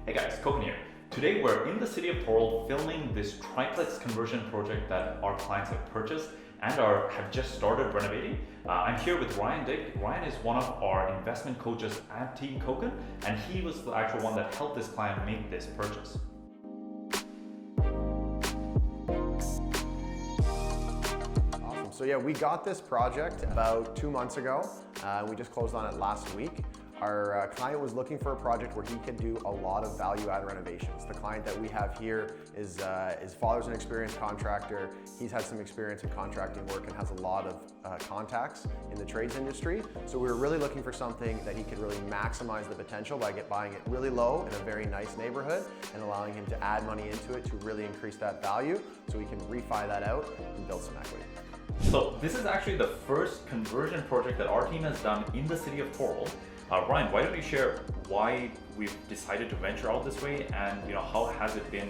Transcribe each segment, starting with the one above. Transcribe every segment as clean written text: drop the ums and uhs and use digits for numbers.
Hey guys, Koukun here. Today we're in the city of Thorold filming this triplex conversion project that our clients have purchased and have just started renovating. I'm here with Ryan Dick. Ryan is one of our investment coaches at Team Koukun, and he was the actual one that helped this client make this purchase. Awesome. So yeah, we got this project about 2 months ago. We just closed on it last week. Our client was looking for a project where he could do a lot of value-add renovations. The client that we have here is his father's an experienced contractor. He's had some experience in contracting work and has a lot of contacts in the trades industry. So we were really looking for something that he could really maximize the potential by buying it really low in a very nice neighborhood and allowing him to add money into it to really increase that value so we can refi that out and build some equity. So this is actually the first conversion project that our team has done in the city of Thorold. Ryan, why don't you share why we've decided to venture out this way, and how has it been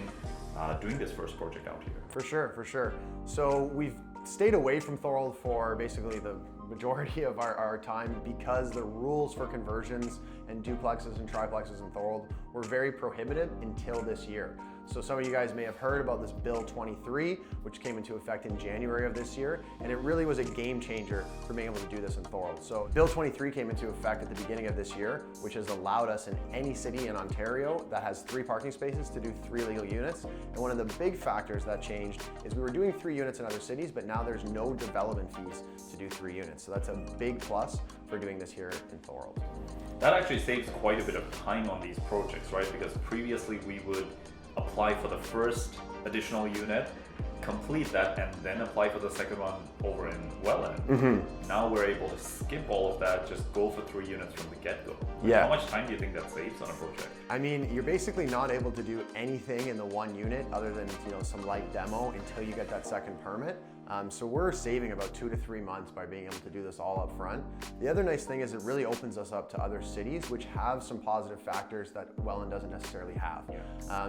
doing this first project out here? For sure. So we've stayed away from Thorold for basically the majority of our time because the rules for conversions and duplexes and triplexes in Thorold were very prohibitive until this year. So some of you guys may have heard about this Bill 23, which came into effect in January of this year, and it really was a game changer for being able to do this in Thorold. So Bill 23 came into effect at the beginning of this year, which has allowed us in any city in Ontario that has 3 parking spaces to do 3 legal units. And one of the big factors that changed is we were doing 3 units in other cities, but now there's no development fees to do 3 units. So that's a big plus for doing this here in Thorold. That actually saves quite a bit of time on these projects, right? Because previously we would apply for the first additional unit, complete that, and then apply for the second one over in Welland. Now we're able to skip all of that, just go for 3 units from the get-go. Yeah. How much time do you think that saves on a project? I mean, you're basically not able to do anything in the 1 unit other than some light demo until you get that second permit. So we're saving about 2 to 3 months by being able to do this all up front. The other nice thing is it really opens us up to other cities which have some positive factors that Welland doesn't necessarily have.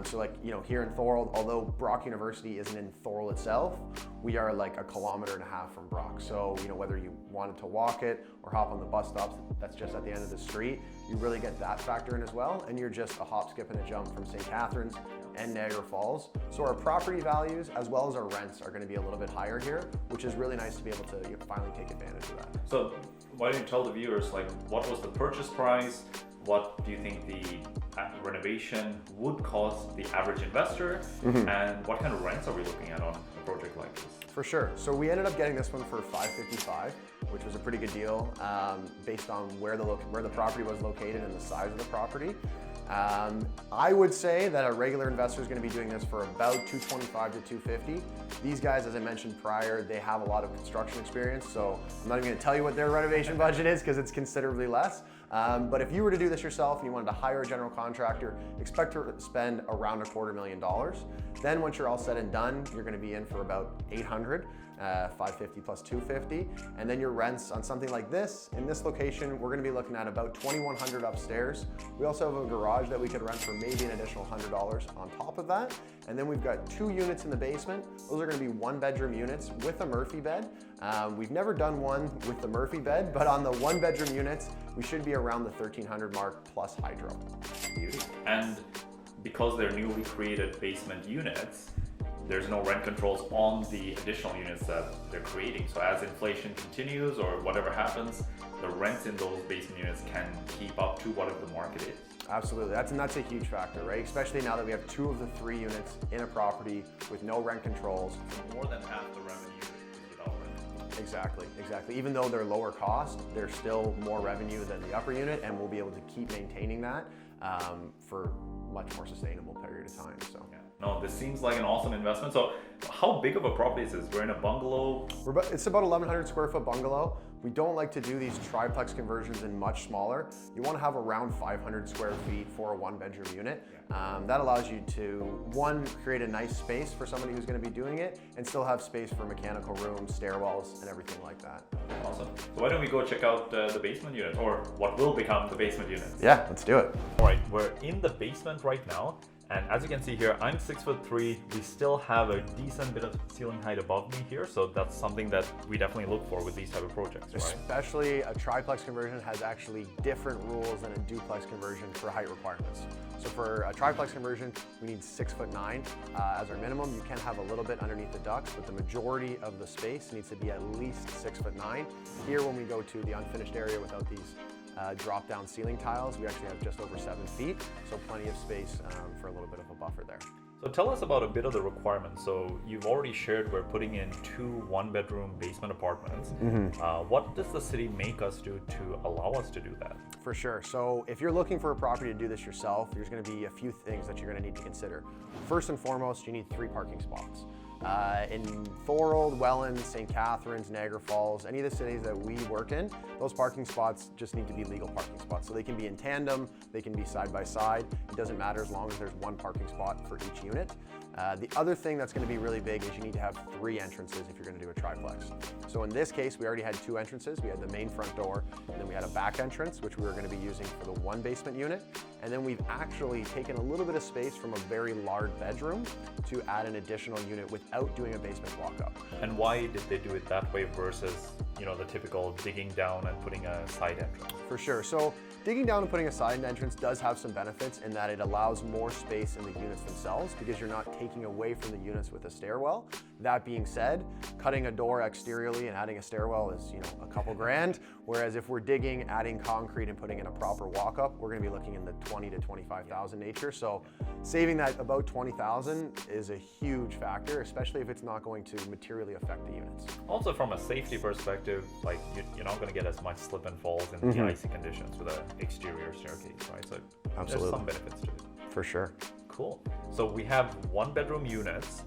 So like, here in Thorold, although Brock University isn't in Thorold itself, we are like 1.5 kilometers from Brock. So, whether you wanted to walk it or hop on the bus stops, that's just at the end of the street, you really get that factor in as well. And you're just a hop, skip, and a jump from St. Catharines and Niagara Falls. So our property values as well as our rents are going to be a little bit higher here, which is really nice to be able to finally take advantage of that. So why don't you tell the viewers, what was the purchase price? What do you think the renovation would cost the average investor? And what kind of rents are we looking at on a project like this? For sure. So we ended up getting this one for $555, which was a pretty good deal based on where the property was located and the size of the property. I would say that a regular investor is going to be doing this for about $225 to $250. These guys, as I mentioned prior, they have a lot of construction experience, so I'm not even going to tell you what their renovation budget is because it's considerably less. But if you were to do this yourself and you wanted to hire a general contractor, expect to spend around $250,000. Then once you're all said and done, you're going to be in for about $800. 550 plus 250, and then your rents on something like this in this location, we're going to be looking at about 2,100 upstairs. We also have a garage that we could rent for maybe an additional $100 on top of that, and then we've got 2 units in the basement. Those are going to be 1-bedroom units with a Murphy bed. We've never done one with the Murphy bed, but on the 1-bedroom units, we should be around the 1,300 mark plus hydro. Beauty. And because they're newly created basement units, there's no rent controls on the additional units that they're creating. So as inflation continues or whatever happens, the rents in those basement units can keep up to whatever the market is. Absolutely, that's a huge factor, right? Especially now that we have 2 of the 3 units in a property with no rent controls. More than half the revenue is without rent. Exactly. Even though they're lower cost, they're still more revenue than the upper unit, and we'll be able to keep maintaining that for much more sustainable period of time. So. Yeah. No, this seems like an awesome investment. So how big of a property is this? We're in a bungalow? It's about 1,100 square foot bungalow. We don't like to do these triplex conversions in much smaller. You want to have around 500 square feet for a 1-bedroom unit. That allows you to, 1, create a nice space for somebody who's going to be doing it, and still have space for mechanical rooms, stairwells, and everything like that. Awesome. So why don't we go check out the basement unit, or what will become the basement unit? Yeah, let's do it. All right, we're in the basement right now. And as you can see here, I'm 6'3". We still have a decent bit of ceiling height above me here, so that's something that we definitely look for with these type of projects, right? Especially a triplex conversion has actually different rules than a duplex conversion for height requirements. So for a triplex conversion, we need 6'9" as our minimum. You can have a little bit underneath the ducts, but the majority of the space needs to be at least 6'9". Here, when we go to the unfinished area without these drop-down ceiling tiles, we actually have just over 7 feet, so plenty of space for a little bit of a buffer there. So tell us about a bit of the requirements. So you've already shared we're putting in 2 one-bedroom basement apartments. What does the city make us do to allow us to do that? For sure. So if you're looking for a property to do this yourself, there's going to be a few things that you're going to need to consider. First and foremost, you need 3 parking spots. In Thorold, Welland, St. Catharines, Niagara Falls, any of the cities that we work in, those parking spots just need to be legal parking spots. So they can be in tandem, they can be side by side. It doesn't matter as long as there's 1 parking spot for each unit. The other thing that's going to be really big is you need to have 3 entrances if you're going to do a triplex. So in this case, we already had 2 entrances. We had the main front door, and then we had a back entrance, which we were going to be using for the 1 basement unit. And then we've actually taken a little bit of space from a very large bedroom to add an additional unit without doing a basement walk-up. And why did they do it that way versus, you know, the typical digging down and putting a side entrance? For sure. So digging down and putting a side entrance does have some benefits in that it allows more space in the units themselves because you're not taking away from the units with a stairwell. That being said, cutting a door exteriorly and adding a stairwell is, you know, a couple grand. Whereas if we're digging, adding concrete and putting in a proper walk-up, we're going to be looking in the 20 to 25,000 nature. So saving that about 20,000 is a huge factor, especially if it's not going to materially affect the units. Also from a safety perspective, like you're not going to get as much slip and falls in the icy conditions with an exterior staircase, right? So there's some benefits to it. For sure. Cool. So we have 1-bedroom units.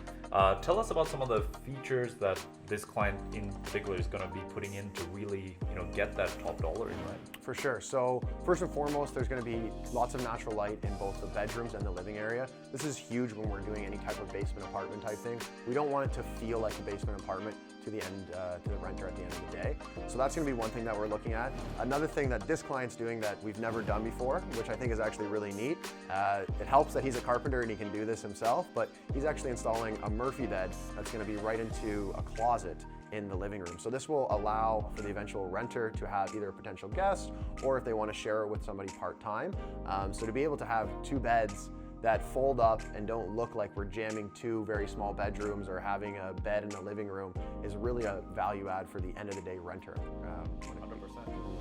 Tell us about some of the features that this client in particular is going to be putting in to really, you know, get that top dollar in, right? For sure. So first and foremost, there's going to be lots of natural light in both the bedrooms and the living area. This is huge when we're doing any type of basement apartment type thing. We don't want it to feel like a basement apartment to the end, to the renter at the end of the day. So that's going to be one thing that we're looking at. Another thing that this client's doing that we've never done before, which I think is actually really neat. It helps that he's a carpenter and he can do this himself, but he's actually installing a Murphy bed that's going to be right into a closet in the living room. So this will allow for the eventual renter to have either a potential guest or if they want to share it with somebody part-time. So to be able to have 2 beds that fold up and don't look like we're jamming 2 very small bedrooms or having a bed in the living room is really a value add for the end of the day renter. 100%.